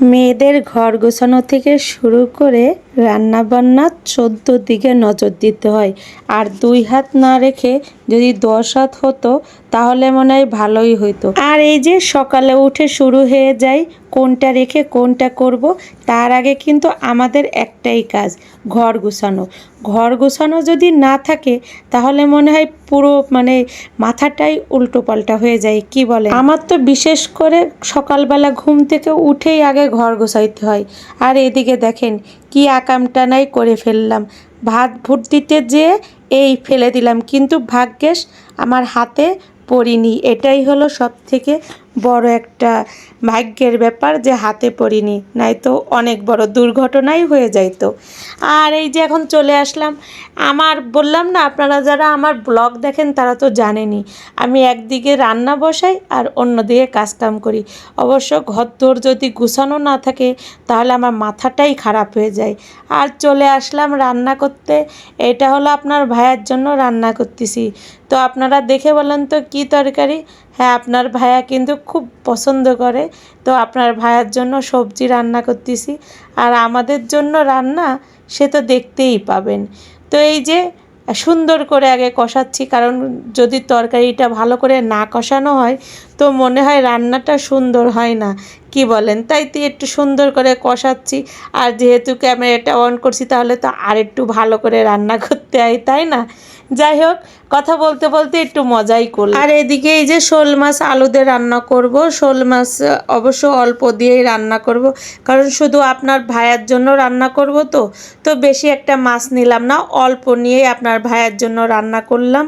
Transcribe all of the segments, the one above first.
মেয়েদের ঘর গোছানো থেকে শুরু করে রান্নাবান্না 14 দিকে নজর দিতে হয়। আর 2 হাত না রেখে যদি 10 হাত হতো তাহলে মনে হয় ভালোই হইতো। আর এই যে সকালে উঠে শুরু হয়ে যায় কোনটা রেখে কোনটা করব, তার আগে কিন্তু আমাদের একটাই কাজ, ঘর গোছানো। ঘর গোছানো যদি না থাকে তাহলে মনে হয় পুরো মাথাটাই উল্টোপাল্টা হয়ে যায়, কি বলে। আমার তো বিশেষ করে সকালবেলা ঘুম থেকে উঠেই আগে ঘর গোছাইতে হয়। আর এদিকে দেখেন কি আকামটা নাই করে ফেললাম, ভাত ভুট দিতে যেয়ে এই ফেলে দিলাম, কিন্তু ভাগ্যেস আমার হাতে পড়িনি। এটাই হলো সব থেকে বড় একটা ভাগ্যের ব্যাপার যে হাতে পড়িনি, নাই তো অনেক বড় দুর্ঘটনাই হয়ে যাইতো। আর এই যে এখন চলে আসলাম, আমার বললাম না, আপনারা যারা আমার ব্লগ দেখেন তারা তো জানেনই আমি একদিকে রান্না বসাই আর অন্যদিকে কাজকাম করি। অবশ্য ঘরদোর যদি গুছানো না থাকে তাহলে আমার মাথাটাই খারাপ হয়ে যায়। আর চলে আসলাম রান্না করতে। এটা হলো আপনার ভাইয়ার জন্য রান্না করতেছি। তো আপনারা দেখে বলেন তো কি তরকারি। হ্যাঁ, আপনার ভাইয়া কিন্তু খুব পছন্দ করে, তো আপনার ভাইয়ার জন্য সবজি রান্না করতেছি। আর আমাদের জন্য রান্না সে তো দেখতেই পাবেন। তো এই যে সুন্দর করে আগে কষাচ্ছি, কারণ যদি তরকারিটা ভালো করে না কষানো হয় তো মনে হয় রান্নাটা সুন্দর হয় না, কি বলেন। তাই তো একটু সুন্দর করে কষাচ্ছি। আর যেহেতু ক্যামেরাটা অন করছি তাহলে তো আর একটু ভালো করে রান্না করতে হয়, তাই না। যাই হোক, কথা বলতে বলতে একটু মজাই করলাম। আর এদিকে এই যে শোল মাছ আলু দিয়ে রান্না করব। শোল মাছ অবশ্য অল্প দিয়েই রান্না করব, কারণ শুধু আপনার ভাইয়ার জন্য রান্না করব। তো বেশি একটা মাছ নিলাম না, অল্প নিয়েই আপনার ভাইয়ার জন্য রান্না করলাম।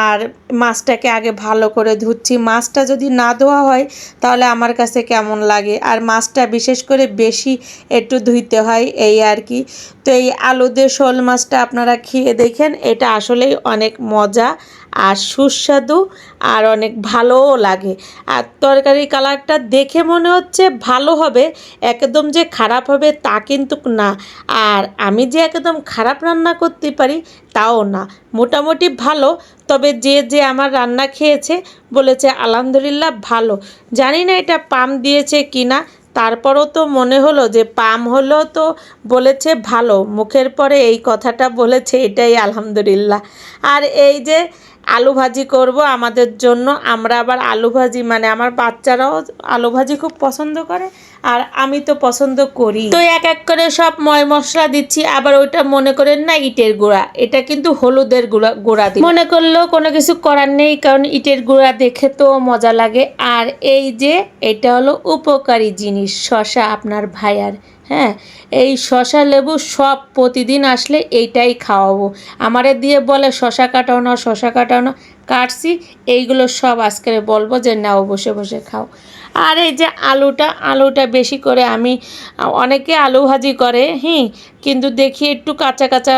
আর মাছটাকে আগে ভালো করে ধুচ্ছি। মাছটা যদি না ধোয়া হয় তাহলে আমার কাছে কেমন লাগে। আর মাছটা বিশেষ করে বেশি একটু ধুইতে হয়, এই আর কি। তো এই আলু দিয়ে শোল মাছটা আপনারা খেয়ে দেখেন, এটা আসলেই অনেক মজা আর সুস্বাদু আর অনেক ভালোও লাগে। আর তরকারির কালারটা দেখে মনে হচ্ছে ভালো হবে, একদম যে খারাপ হবে তা কিন্তু না। আর আমি যে একদম খারাপ রান্না করতে পারি তাও না, মোটামুটি ভালো। তবে যে আমার রান্না খেয়েছে বলেছে আলহামদুলিল্লাহ ভালো। জানি না এটা পাম দিয়েছে কি না, তারপরও তো মনে হলো যে পাম হলো, তো বলেছে ভালো, মুখের পরে এই কথাটা বলেছে, এটাই আলহামদুলিল্লাহ। আর এই যে আলু ভাজি করব আমাদের জন্য। আমরা আবার আলু ভাজি আমার বাচ্চারাও আলু ভাজি খুব পছন্দ করে, আর আমি তো পছন্দ করি। তো এক এক করে সব ময় মশলা দিচ্ছি। আবার ওইটা মনে করেন না ইটের গুঁড়া, এটা কিন্তু হলুদের গুঁড়া দিই। মনে করলেও কোনো কিছু করার নেই, কারণ ইটের গুঁড়া দেখে তো মজা লাগে। আর এই যে এটা হলো উপকারী জিনিস, শশা আপনার ভাইয়ার। হ্যাঁ, এই শশা লেবু সব প্রতিদিন আসলে এইটাই খাওয়াবো। আমারে দিয়ে বলে শশা কাটাও না, শশা কাটাও না, কাটছি। এইগুলো সব আজকে বলবো যে নাও বসে বসে খাও। আর এই যে আলুটা বেশি করে আমি, অনেকে আলু ভাজি করে, কিন্তু দেখি একটু কাঁচা কাঁচা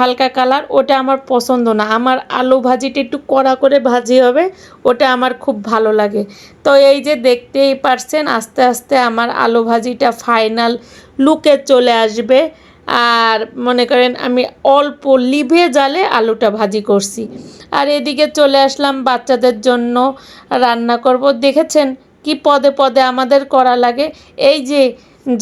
হালকা কালার, ওটা আমার পছন্দ না। আমার আলু ভাজিটা একটু কড়া করে ভাজি হবে, ওটা আমার খুব ভালো লাগে। তো এই যে দেখতেই পারছেন আস্তে আস্তে আমার আলু ভাজিটা ফাইনাল লুকে চলে আসবে। আর মনে করেন আমি অল্প লিভে জালে আলুটা ভাজি করছি। আর এদিকে চলে আসলাম বাচ্চাদের জন্য রান্না করব। দেখেছেন কি পদে পদে আমাদের করা লাগে। এই যে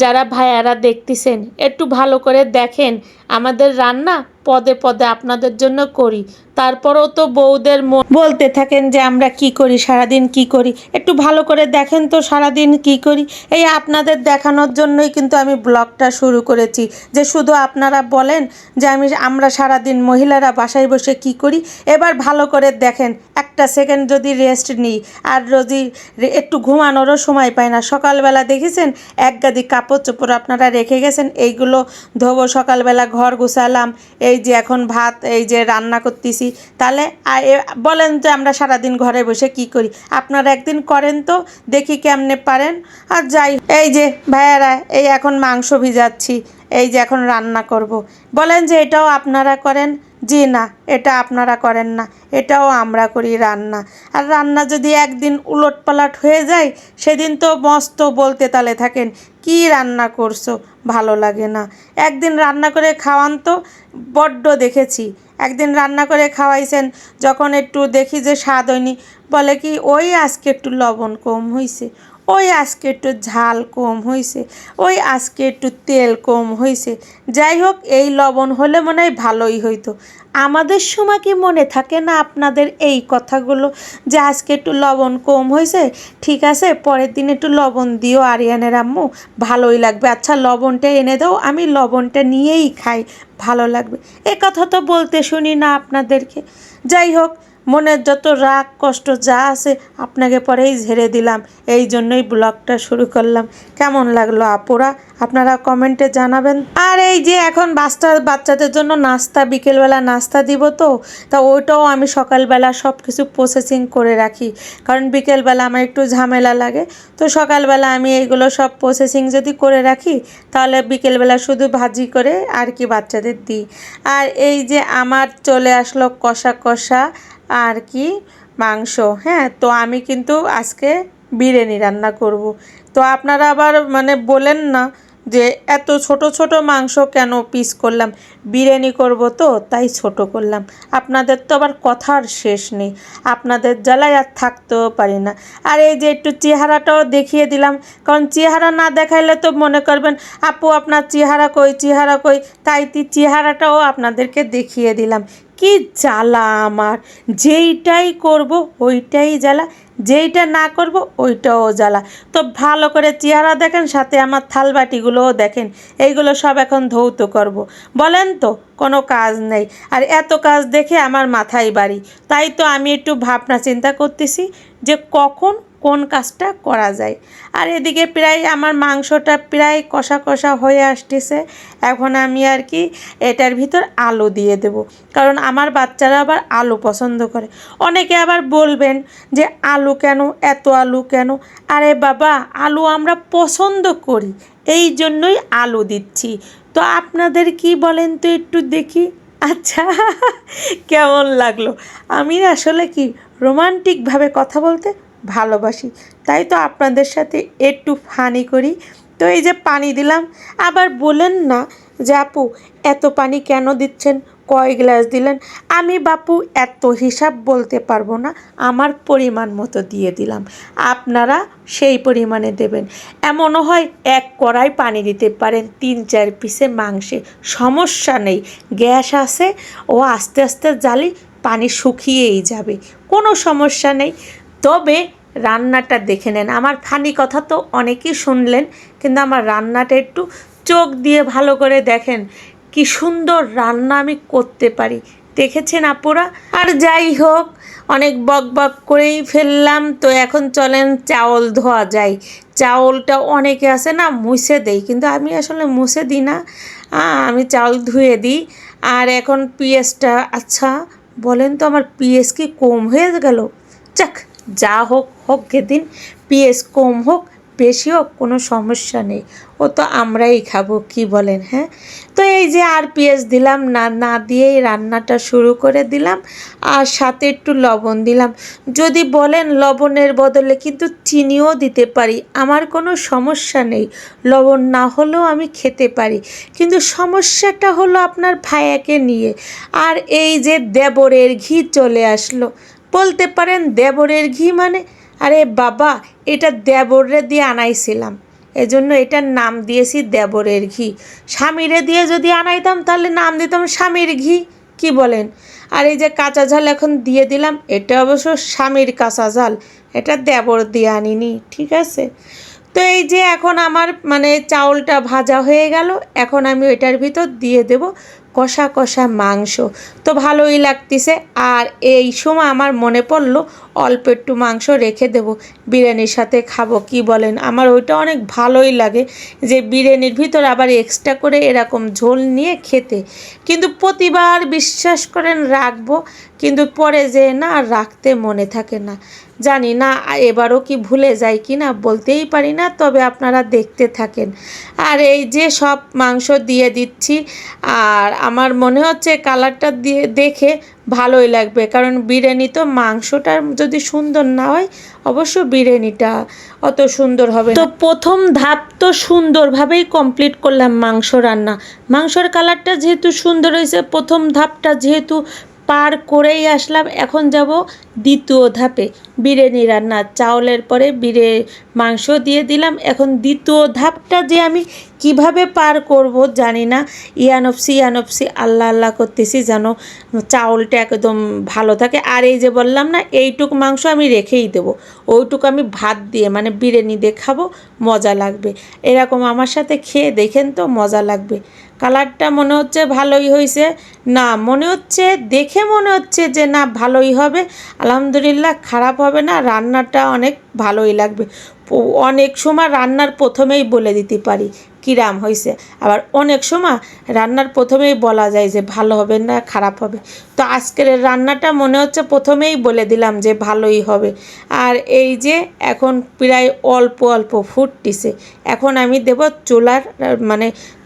যারা ভাইয়ারা দেখতেছেন একটু ভালো করে দেখেন, আমাদের রান্না পদে পদে আপনাদের জন্য করি। তারপরেও তো বউদের বলতে থাকেন যে আমরা কি করি, সারাদিন কি করি। একটু ভালো করে দেখেন তো সারাদিন কি করি। এই আপনাদের দেখানোর জন্যই কিন্তু আমি ব্লগটা শুরু করেছি, যে শুধু আপনারা বলেন যে আমরা সারাদিন মহিলারা বাসায় বসে কি করি। এবার ভালো করে দেখেন, একটা সেকেন্ড যদি রেস্ট নিই, আর যদি একটু ঘুমানোরও সময় পাই না। সকালবেলা দেখেছেন এক গাদি কাপড় চোপড় আপনারা রেখে গেছেন, এইগুলো ধোবো। সকালবেলা ঘর গুছালাম, এই যে এখন ভাত এই যে রান্না করতেছি। তাহলে বলেন যে আমরা সারাদিন ঘরে বসে কি করি। আপনারা একদিন করেন তো দেখি কেমনে পারেন। আর যাই, এই যে ভাইয়ারা এই এখন মাংস ভিজাচ্ছি, এই যে এখন রান্না করব। বলেন যে এটাও আপনারা করেন। জি না, এটা আপনারা করেন না, এটাও আমরা করি রান্না। আর রান্না যদি একদিন উলটপালট হয়ে যায় সেদিন তো মস্ত বলতে তালে থাকেন, কি রান্না করছো, ভালো লাগে না। একদিন রান্না করে খাওয়ান তো, বড্ড দেখেছি। একদিন রান্না করে খাওয়াইছেন, যখন একটু দেখি যে স্বাদ হয়নি, বলে কি ওই আজকে একটু লবণ কম হয়েছে, ওই আজকে একটু ঝাল কম হয়েছে, ওই আজকে একটু তেল কম হয়েছে, যাই হোক এই লবণ হলে মনে হয় ভালোই হইতো। আমাদের সময় কি মনে থাকে না আপনাদের এই কথাগুলো, যে আজকে একটু লবণ কম হয়েছে, ঠিক আছে পরের দিন একটু লবণ দিও আরিয়ানের আম্মু, ভালোই লাগবে, আচ্ছা লবণটা এনে দাও, আমি লবণটা নিয়েই খাই, ভালো লাগবে। এ কথা তো বলতে শুনি না আপনাদেরকে। যাই হোক, মনের যত রাগ কষ্ট যা আছে আপনাকে পরেই ঝেড়ে দিলাম, এই জন্যই ব্লগটা শুরু করলাম। কেমন লাগলো আপুরা আপনারা কমেন্টে জানাবেন। আর এই যে এখন বাচ্চাদের জন্য নাস্তা, বিকেলবেলা নাস্তা দিব, তো তা ওইটাও আমি সকালবেলা সব কিছু প্রসেসিং করে রাখি, কারণ বিকেলবেলা আমার একটু ঝামেলা লাগে। তো সকালবেলা আমি এইগুলো সব প্রসেসিং যদি করে রাখি, তাহলে বিকেলবেলা শুধু ভাজি করে আর কি বাচ্চাদের দিই। আর এই যে আমার চলে আসলো কষা কষা আর কি মাংস। হ্যাঁ, তো আমি কিন্তু আজকে বিরিয়ানি রান্না করব। তো আপনারা আবার মানে বলেন না যে এত ছোট ছোট মাংস কেন পিস করলাম, বিরিয়ানি করব তো তাই ছোট করলাম। আপনাদের তো আবার কথার শেষ নেই, আপনাদের জ্বালায় আর থাকতেও পারি না। আর এই যে একটু চেহারাটাও দেখিয়ে দিলাম, কারণ চেহারা না দেখাইলে তো মনে করবেন আপু আপনার চেহারা কই, চেহারা কই, তাই চেহারাটাও আপনাদেরকে দেখিয়ে দিলাম। কি জ্বালা আমার, যেইটাই করব ওইটাই জ্বালা, যেইটা না করব ওইটাও জ্বালা। তো ভালো করে চেহারা দেখেন, সাথে আমার থালবাটিগুলোও দেখেন, এইগুলো সব এখন ধৌত করব। বলেন তো কোনো কাজ নেই, আর এত কাজ দেখে আমার মাথায় বাড়ি। তাই তো আমি একটু ভাবনা চিন্তা করতেছি যে কখন কোন কাজটা করা যায়। আর এদিকে প্রায় আমার মাংসটা প্রায় কষা কষা হয়ে আসতেছে। এখন আমি আর কি এটার ভিতর আলু দিয়ে দেব, কারণ আমার বাচ্চারা আবার আলু পছন্দ করে। অনেকে আবার বলবেন যে আলু কেন, এত আলু কেন? আরে বাবা, আলু আমরা পছন্দ করি, এই জন্যই আলু দিচ্ছি। তো আপনাদের কি বলেন তো একটু দেখি। আচ্ছা, কেমন লাগলো? আমি আসলে কি রোমান্টিকভাবে কথা বলতে ভালোবাসি, তাই তো আপনাদের সাথে একটু ফানি করি। তো এই যে পানি দিলাম, আবার বলেন না যে আপু এত পানি কেন দিচ্ছেন, কয় গ্লাস দিলেন। আমি বাপু এত হিসাব বলতে পারবো না, আমার পরিমাণ মতো দিয়ে দিলাম, আপনারা সেই পরিমাণে দেবেন। এমনও হয় এক কড়াই পানি দিতে পারেন 3-4 পিসে মাংসে, সমস্যা নেই, গ্যাস আছে, ও আস্তে আস্তে জ্বালি পানি শুকিয়েই যাবে, কোনো সমস্যা নেই। তবে রান্নাটা দেখে নেন। আমার ফানি কথা তো অনেকেই শুনলেন, কিন্তু আমার রান্নাটা একটু চোখ দিয়ে ভালো করে দেখেন, কি সুন্দর রান্না আমি করতে পারি, দেখেছেন আপুরা। আর যাই হোক, অনেক বক বক করেই ফেললাম। তো এখন চলেন চাউল ধোয়া যায়। চাউলটা অনেকে আছে না মুছে দেই, কিন্তু আমি আসলে মুছে দিই না, আমি চাউল ধুয়ে দিই। আর এখন পেঁয়াজটা, আচ্ছা বলেন তো আমার পেঁয়াজ কি কম হয়ে গেল? যাক, যা হোক হোক দিন, পেঁয়াজ কম হোক বেশি হোক কোনো সমস্যা নেই, ও তো আমরাই খাবো, কি বলেন? হ্যাঁ, তো এই যে আর পেঁয়াজ দিলাম না, না দিয়েই রান্নাটা শুরু করে দিলাম। আর সাথে একটু লবণ দিলাম। যদি বলেন লবণের বদলে কিন্তু চিনিও দিতে পারি, আমার কোনো সমস্যা নেই, লবণ না হলেও আমি খেতে পারি। কিন্তু সমস্যাটা হলো আপনার ভাইয়াকে নিয়ে। আর এই যে দেবরের ঘি চলে আসলো, বলতে পারেন দেবরের ঘি মানে, আরে বাবা এটা দেবরে দিয়ে আনাইছিলাম, এজন্য এটার নাম দিয়েছি দেবরের ঘি। স্বামীরে দিয়ে যদি আনাইতাম তাহলে নাম দিতাম স্বামীর ঘি, কি বলেন? আর এই যে কাঁচা ঝাল এখন দিয়ে দিলাম, এটা অবশ্য স্বামীর কাঁচা ঝাল, এটা দেবর দিয়ে আনিনি, ঠিক আছে। তো এই যে এখন আমার মানে চাউলটা ভাজা হয়ে গেল, এখন আমি ওইটার ভিতর দিয়ে দেব কষা কষা মাংস। তো ভালোই লাগতেছে। আর এই সময় আমার মনে পড়লো অল্প একটু মাংস রেখে দেব, বিরিয়ানির সাথে খাবো, কি বলেন? আমার ওইটা অনেক ভালোই লাগে যে বিরিয়ানির ভিতর আবার এক্সট্রা করে এরকম ঝোল নিয়ে খেতে। কিন্তু প্রতিবার বিশ্বাস করেন রাখবো, কিন্তু পরে যে না রাখতে মনে থাকে না, জানি না এবারও কি ভুলে যাই কি না বলতেই পারি না। তবে আপনারা দেখতে থাকেন। আর এই যে সব মাংস দিয়ে দিচ্ছি, আর আমার মনে হচ্ছে কালারটা দিয়ে দেখে ভালোই লাগবে, কারণ বিরিয়ানি তো মাংসটা যদি সুন্দর না হয় অবশ্য বিরিয়ানিটা অত সুন্দর হবে না। তো প্রথম ধাপ তো সুন্দরভাবেই কমপ্লিট করলাম মাংস রান্না। মাংসর কালারটা যেহেতু সুন্দর হয়েছে, প্রথম ধাপটা যেহেতু পার করেই আসলাম, এখন যাব দ্বিতীয় ধাপে বিরিয়ানি রান্না। চাউলের পরে মাংস দিয়ে দিলাম। এখন দ্বিতীয় ধাপটা যে আমি কিভাবে পার করব জানি না। ইয়ানফসি আল্লাহ আল্লাহ করতেছি যেন চাউলটা একদম ভালো থাকে। আর এই যে বললাম না, এইটুক মাংস আমি রেখেই দেবো, ওইটুকু আমি ভাত দিয়ে মানে বিরিয়ানি দিয়ে খাবো, মজা লাগবে। এরকম আমার সাথে খেয়ে দেখেন তো, মজা লাগবে। কালারটা মনে হচ্ছে ভালোই হয়েছে, না মনে হচ্ছে দেখে মনে হচ্ছে যে না ভালোই হবে। আলহামদুলিল্লাহ, খারাপ হবে না, রান্নাটা অনেক ভালোই লাগবে। অনেক সময় রান্নার প্রথমেই বলে দিতে পারি কিরাম হয়েছে, আবার অনেক সময় রান্নার প্রথমেই বলা যায় যে ভালো হবে না খারাপ হবে। তো আজকের রান্নাটা মনে হচ্ছে প্রথমেই বলে দিলাম যে ভালোই হবে। আর এই যে এখন প্রায় অল্প অল্প ফুটতিছে, এখন আমি দেব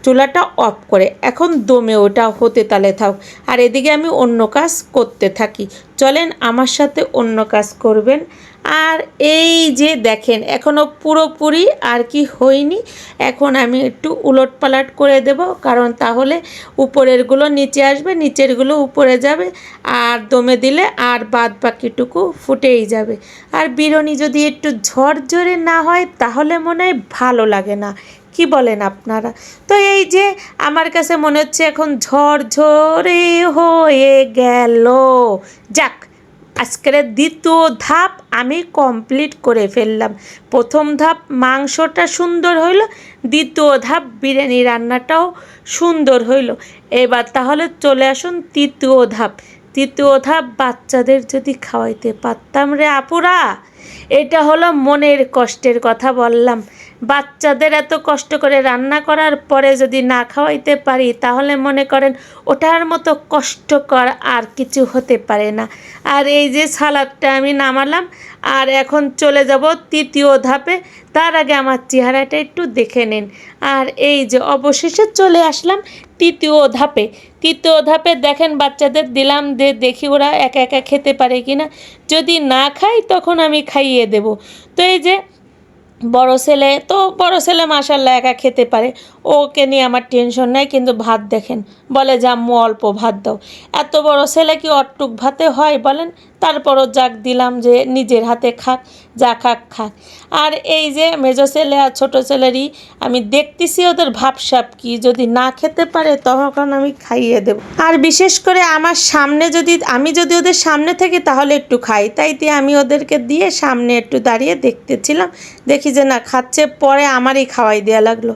চুলাটা অফ করে। এখন দমে ওটা হতে তালে থাক, আর এদিকে আমি অন্য কাজ করতে থাকি। চলেন আমার সাথে অন্য কাজ করবেন। আর এই যে দেখেন এখনও পুরোপুরি আর কি হয়নি, এখন আমি একটু উলট পালট করে দেব, কারণ তাহলে উপরেরগুলো নিচে আসবে, নিচেরগুলো উপরে যাবে, আর দমে দিলে আর বাদ বাকিটুকু ফুটেই যাবে। আর বিরিয়ানি যদি একটু ঝরঝরে না হয় তাহলে মনে হয় ভালো লাগে না, কি বলেন আপনারা? তো এই যে আমার কাছে মনে হচ্ছে এখন ঝরঝরে হয়ে গেল। যাক, আজকের দ্বিতীয় ধাপ আমি কমপ্লিট করে ফেললাম। প্রথম ধাপ মাংসটা সুন্দর হইল, দ্বিতীয় ধাপ বিরিয়ানি রান্নাটাও সুন্দর হইল। এবার তাহলে চলে আসুন তৃতীয় ধাপ। তৃতীয় ধাপ বাচ্চাদের যদি খাওয়াইতে পারতাম রে আপুরা, এটা হলো মনের কষ্টের কথা বললাম। বাচ্চাদের এত কষ্ট করে রান্না করার পরে যদি না খাওয়াইতে পারি তাহলে মনে করেন ওটার মতো কষ্টকর আর কিছু হতে পারে না। আর এই যে সালাদটা আমি নামালাম, আর এখন চলে যাব তৃতীয় ধাপে। তার আগে আমার চেহারাটা একটু দেখে নিন। আর এই যে অবশেষে চলে আসলাম তৃতীয় ধাপে। তৃতীয় ধাপে দেখেন বাচ্চাদের দিলাম, দেখি ওরা একা একা খেতে পারে কি না। যদি না খাই তখন আমি খাইয়ে দেব। তো এই যে বড় ছেলে মাশাআল্লাহ একা খেতে পারে, ওকে নিয়ে আমার টেনশন নেই। কিন্তু ভাত দেখেন, বলে যে আম্মু অল্প ভাত দাও। এত বড় ছেলে কি অট্টুক ভাতে হয় বলেন? তারপরও যাক দিলাম যে নিজের হাতে খাক, যা খাক খাক। আর এই যে মেজো ছেলে আর ছোটো ছেলেরই আমি দেখতেছি ওদের ভাবসাব কি, যদি না খেতে পারে তখন আমি খাইয়ে দেব। আর বিশেষ করে আমার সামনে আমি যদি ওদের সামনে থাকি তাহলে একটু খাই, তাইতে আমি ওদেরকে দিয়ে সামনে একটু দাঁড়িয়ে দেখতেছিলাম, দেখি যে না খাচ্ছে, পরে আমারই খাওয়াই দেওয়া লাগলো।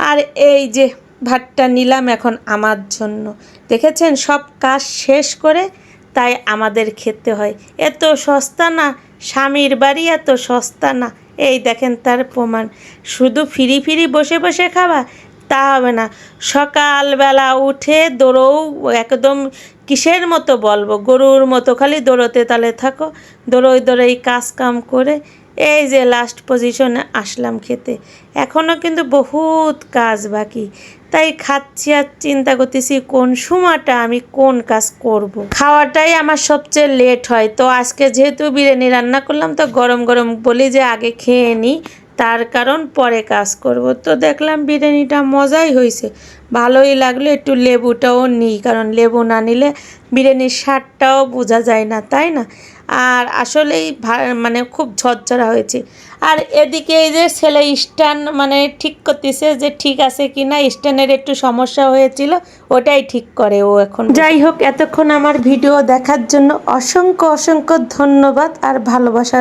আর এই যে ভাতটা নিলাম এখন আমার জন্য। দেখেছেন সব কাজ শেষ করে তাই আমাদের খেতে হয়। এত সস্তা না, স্বামীর বাড়ি এত সস্তা না। এই দেখেন তার প্রমাণ। শুধু ফিরি বসে বসে খাবা তা হবে না, সকালবেলা উঠে দৌড়ও, একদম কিসের মতো বলবো, গরুর মতো খালি দৌড়তে তালে থাকো, দৌড়ই কাজ কাম করে এই যে লাস্ট পজিশনে আসলাম খেতে। এখনও কিন্তু বহুত কাজ বাকি, তাই খাচ্ছি আর চিন্তা করতেছি কোন সময়টা আমি কোন কাজ করব। খাওয়াটাই আমার সবচেয়ে লেট হয়। তো আজকে যেহেতু বিরিয়ানি রান্না করলাম, তো গরম গরম বলি যে আগে খেয়ে নিই, তার কারণ পরে কাজ করব। তো দেখলাম বিরিয়ানিটা মজাই হয়েছে, ভালোই লাগলো। একটু লেবুটাও নিই, কারণ লেবু না নিলে বিরিয়ানির স্বাদটাও বোঝা যায় না, তাই না? আর আসলেই মানে খুব ঝরঝরা হয়েছে। আর এদিকে এই যে ছেলে স্ট্যান্ড মানে ঠিক করতেছে যে ঠিক আছে কি না, স্ট্যান্ডের একটু সমস্যা হয়েছিল, ওটাই ঠিক করে ও এখন। যাই হোক, এতক্ষণ আমার ভিডিও দেখার জন্য অসংখ্য ধন্যবাদ আর ভালোবাসা।